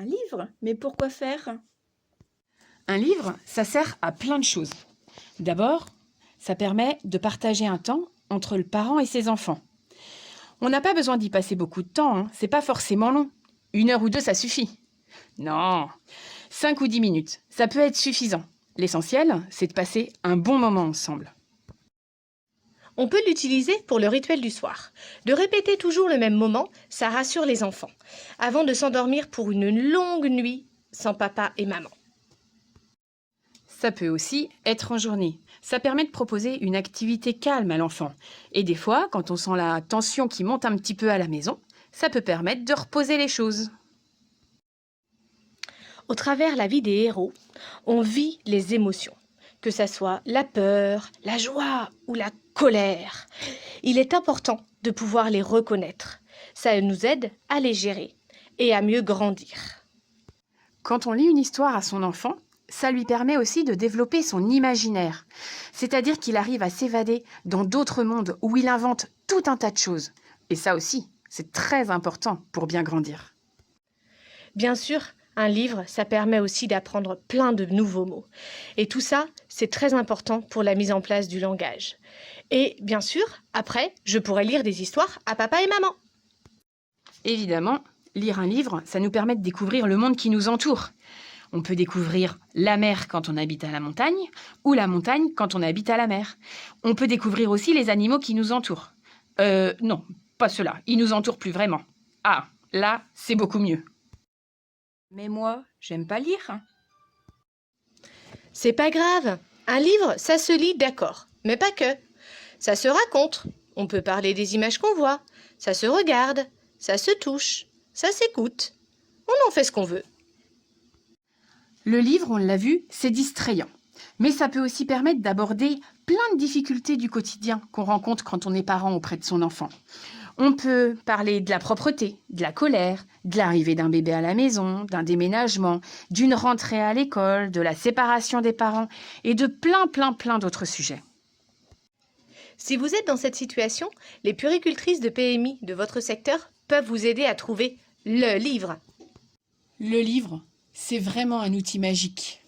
Un livre? Mais pourquoi faire? Un livre, ça sert à plein de choses. D'abord, ça permet de partager un temps entre le parent et ses enfants. On n'a pas besoin d'y passer beaucoup de temps, hein. C'est pas forcément long. 1 heure ou 2, ça suffit. Non, 5 ou 10 minutes, ça peut être suffisant. L'essentiel, c'est de passer un bon moment ensemble. On peut l'utiliser pour le rituel du soir. De répéter toujours le même moment, ça rassure les enfants, avant de s'endormir pour une longue nuit sans papa et maman. Ça peut aussi être en journée. Ça permet de proposer une activité calme à l'enfant. Et des fois, quand on sent la tension qui monte un petit peu à la maison, ça peut permettre de reposer les choses. Au travers la vie des héros, on vit les émotions, que ça soit la peur, la joie ou la colère. Il est important de pouvoir les reconnaître. Ça nous aide à les gérer et à mieux grandir. Quand on lit une histoire à son enfant, ça lui permet aussi de développer son imaginaire. C'est-à-dire qu'il arrive à s'évader dans d'autres mondes où il invente tout un tas de choses. Et ça aussi, c'est très important pour bien grandir. Bien sûr, un livre, ça permet aussi d'apprendre plein de nouveaux mots. Et tout ça, c'est très important pour la mise en place du langage. Et bien sûr, après, je pourrais lire des histoires à papa et maman. Évidemment, lire un livre, ça nous permet de découvrir le monde qui nous entoure. On peut découvrir la mer quand on habite à la montagne ou la montagne quand on habite à la mer. On peut découvrir aussi les animaux qui nous entourent. Non, pas ceux-là, ils nous entourent plus vraiment. Ah, là, c'est beaucoup mieux. Mais moi, j'aime pas lire. C'est pas grave. Un livre, ça se lit, d'accord. Mais pas que. Ça se raconte. On peut parler des images qu'on voit. Ça se regarde. Ça se touche. Ça s'écoute. On en fait ce qu'on veut. Le livre, on l'a vu, c'est distrayant. Mais ça peut aussi permettre d'aborder plein de difficultés du quotidien qu'on rencontre quand on est parent auprès de son enfant. On peut parler de la propreté, de la colère, de l'arrivée d'un bébé à la maison, d'un déménagement, d'une rentrée à l'école, de la séparation des parents et de plein d'autres sujets. Si vous êtes dans cette situation, les puéricultrices de PMI de votre secteur peuvent vous aider à trouver le livre. Le livre, c'est vraiment un outil magique.